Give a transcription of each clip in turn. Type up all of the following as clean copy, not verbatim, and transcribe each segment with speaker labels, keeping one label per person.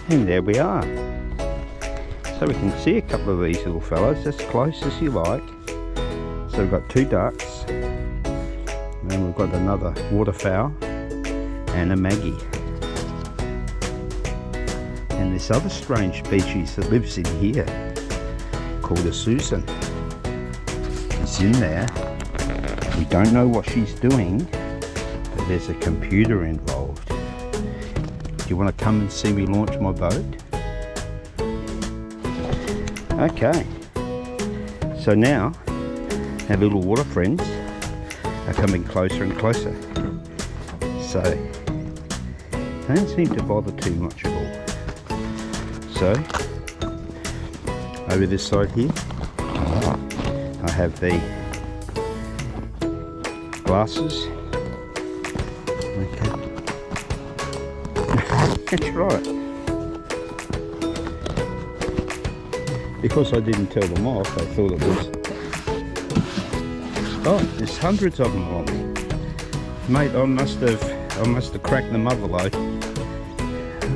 Speaker 1: And there we are. So we can see a couple of these little fellows as close as you like. So we've got two ducks, and then we've got another waterfowl and a maggie. And this other strange species that lives in here called a Susan is in there. We don't know what she's doing, but there's a computer involved. Do you want to come and see me launch my boat? Okay, so now our little water friends are coming closer and closer. So they don't seem to bother too much at all. So over this side here, I have the glasses. Okay. That's right. Because I didn't tell them off, I thought it was... Oh, there's hundreds of them on me. Mate, I must have cracked the mother load.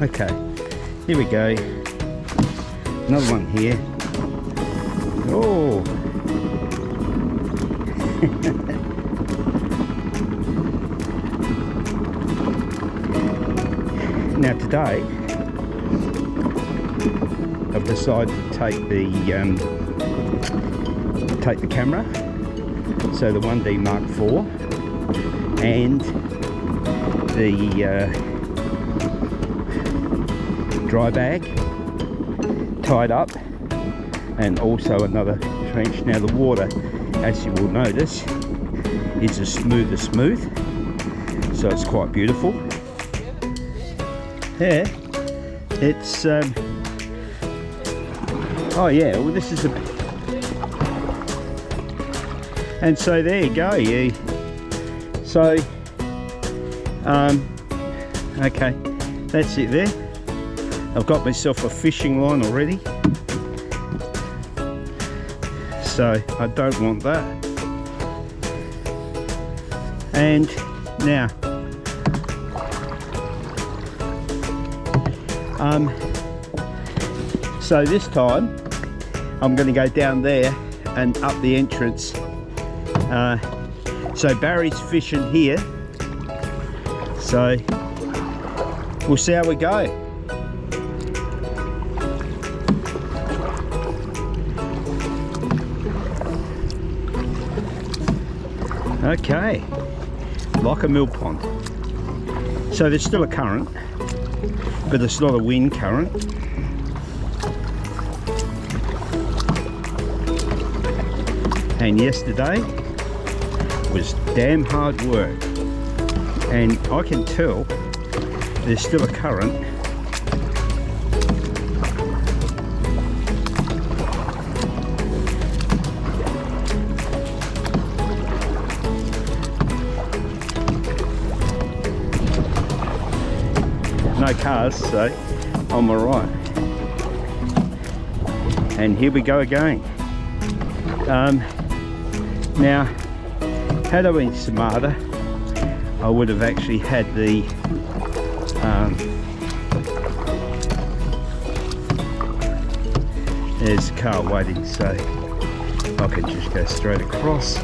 Speaker 1: Okay, here we go. Another one here. Oh! Now today, I've decided to take the camera, so the 1D Mark IV, and the dry bag tied up, and also another trench. Now the water, as you will notice, is as smooth, so it's quite beautiful. Yeah, it's oh yeah, well this is a... And so there you go, yeah. So, okay, that's it there. I've got myself a fishing line already. So, I don't want that. And now, so this time, I'm going to go down there and up the entrance. So Barry's fishing here, so we'll see how we go. Okay, like a mill pond. So there's still a current, but it's not a wind current. And yesterday was damn hard work, and I can tell there's still a current. No cars, so I'm alright. And here we go again. Now, had I been smarter, I would have actually had the there's a car waiting, so I can just go straight across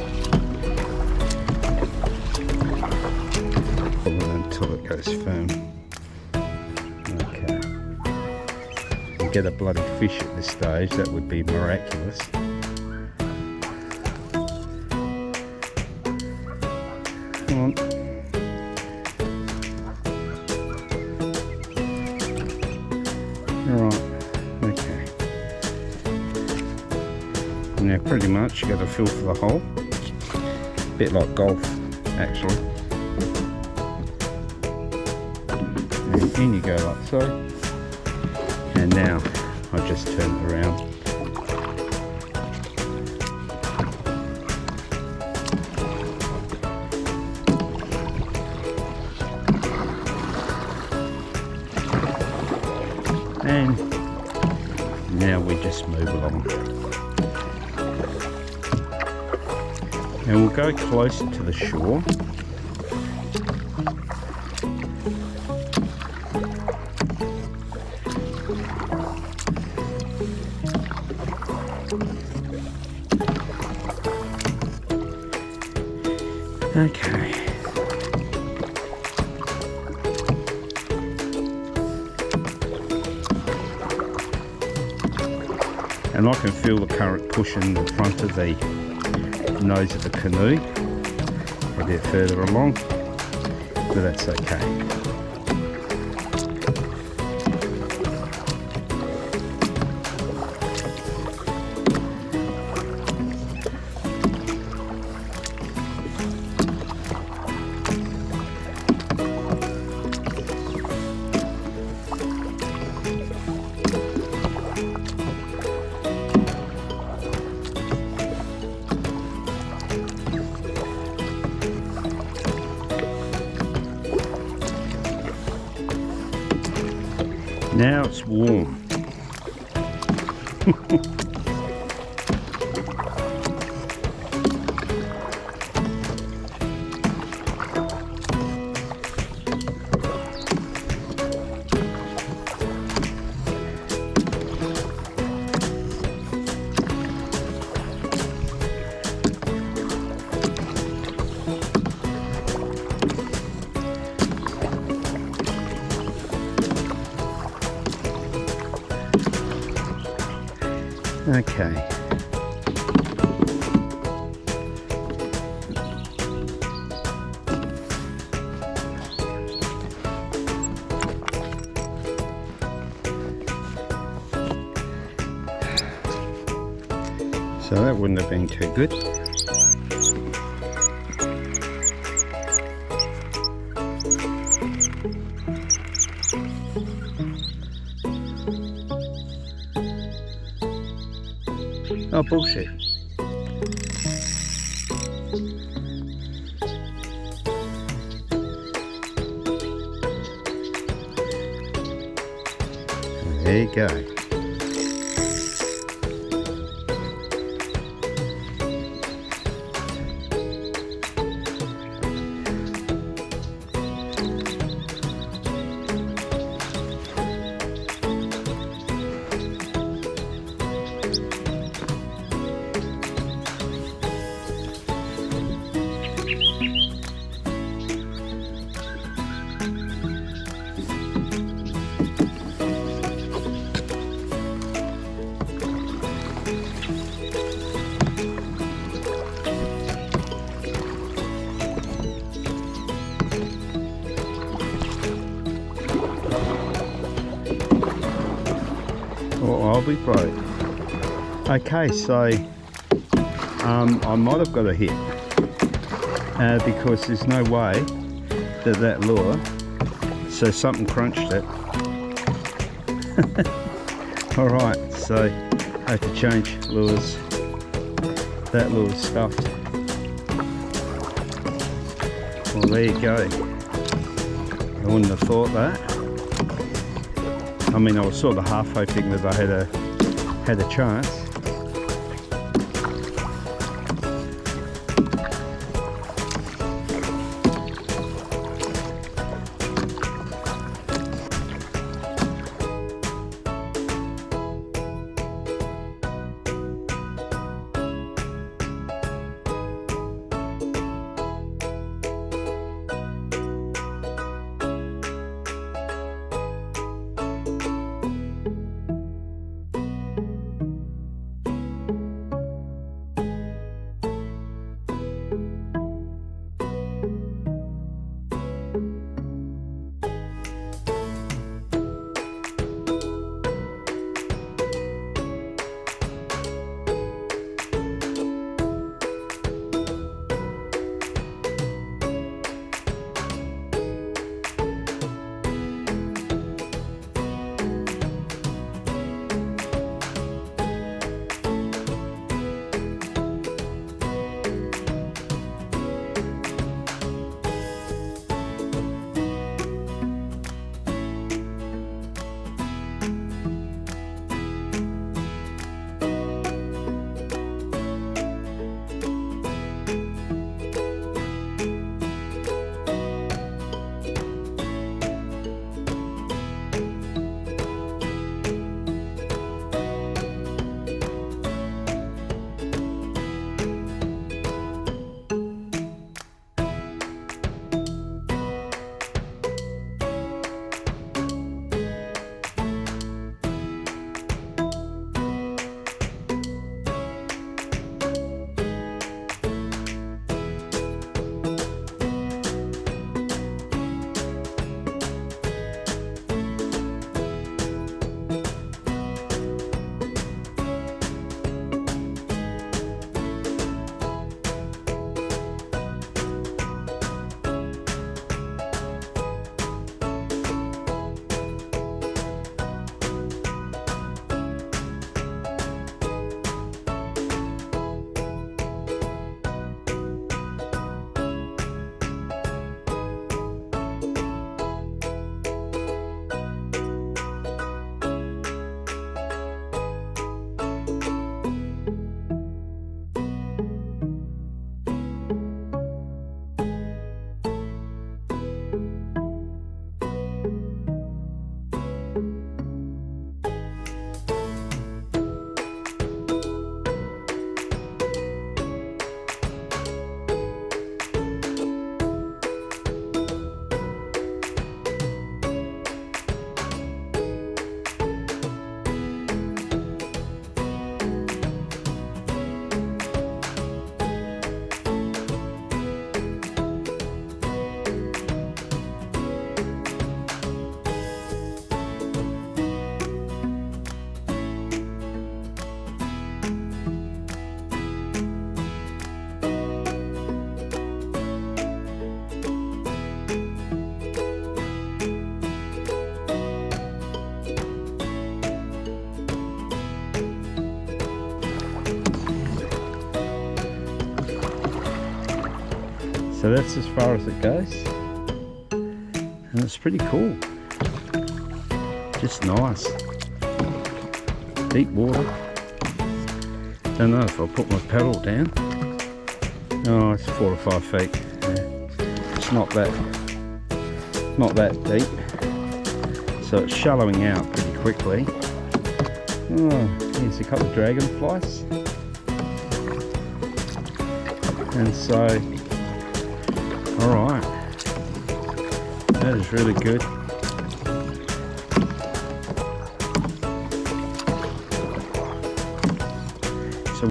Speaker 1: until it goes firm. Okay, and get a bloody fish at this stage, that would be miraculous. Come on. Alright, okay. Now pretty much you got to feel for the hole. A bit like golf, actually. And in you go like so. And now I just turn it around. And now we just move along. And we'll go closer to the shore. Okay. And I can feel the current pushing the front of the nose of the canoe a bit further along, but that's okay. Now it's warm. Okay. So that wouldn't have been too good. Oh, bullshit. There you go. Or I'll be broke. Okay, so I might have got a hit because there's no way that lure, so something crunched it. Alright, so I have to change lures. That lure's stuffed. Well, there you go. I wouldn't have thought that. I mean, I was sort of half hoping that I had a chance. So that's as far as it goes, and it's pretty cool. Just nice. Deep water. Don't know if I'll put my paddle down. Oh, it's 4 or 5 feet. Yeah. It's not that deep, so it's shallowing out pretty quickly. Oh, here's a couple of dragonflies, and so, all right, that is really good. So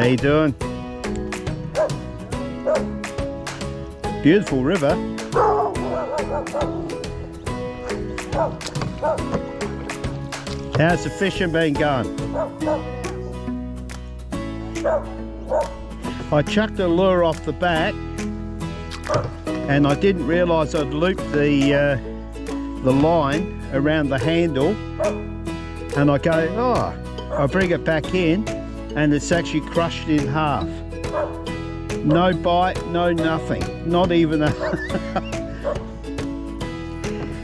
Speaker 1: How you doing? Beautiful river. How's the fishing been going? I chucked a lure off the back and I didn't realise I'd looped the line around the handle, and I go, oh, I bring it back in and it's actually crushed in half. No bite, no nothing, not even a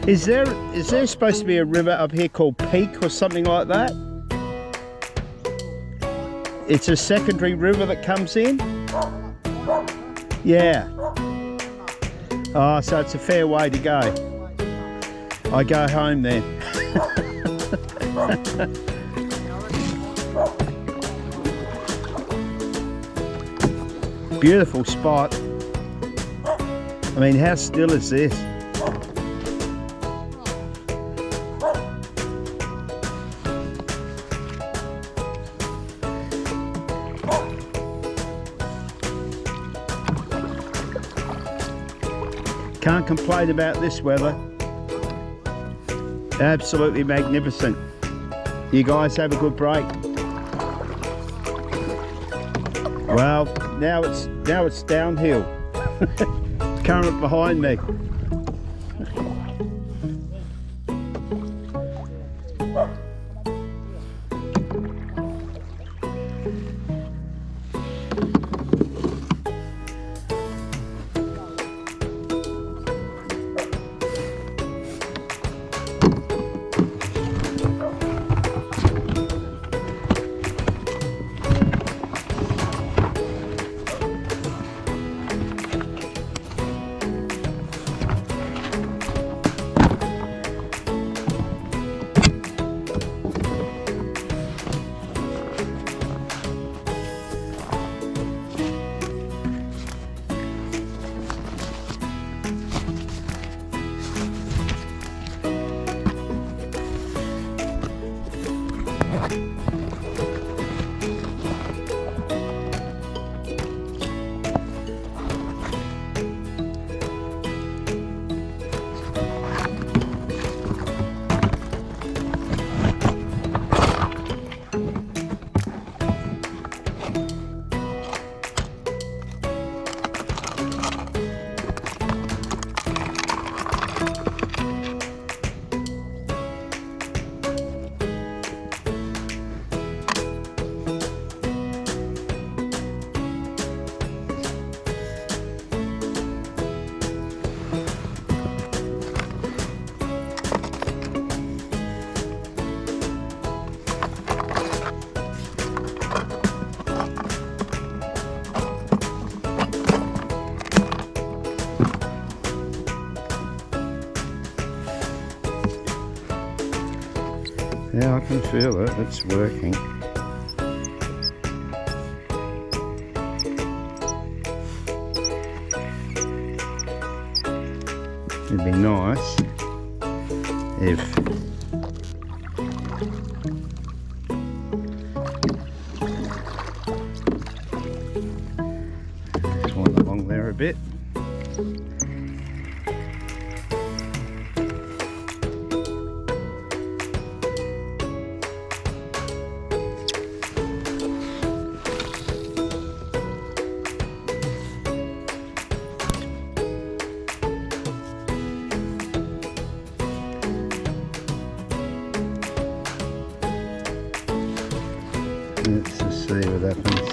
Speaker 1: Is there supposed to be a river up here called Peak or something like that? It's a secondary river that comes in? Yeah. Oh, so it's a fair way to go. I go home then. Beautiful spot. I mean, how still is this? Can't complain about this weather. Absolutely magnificent. You guys have a good break. Well, now it's downhill. Current behind me. Yeah, I can feel it, it's working. It'd be nice if just went along there a bit. Let's just see what happens.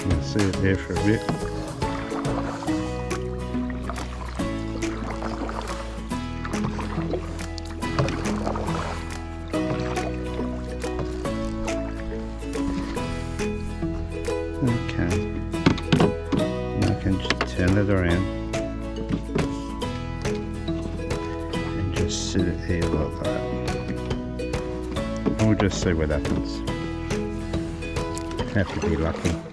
Speaker 1: I'll see it there for a bit. Okay. And I can just turn it around and just sit it here like that. We'll just see what happens. Have to be lucky.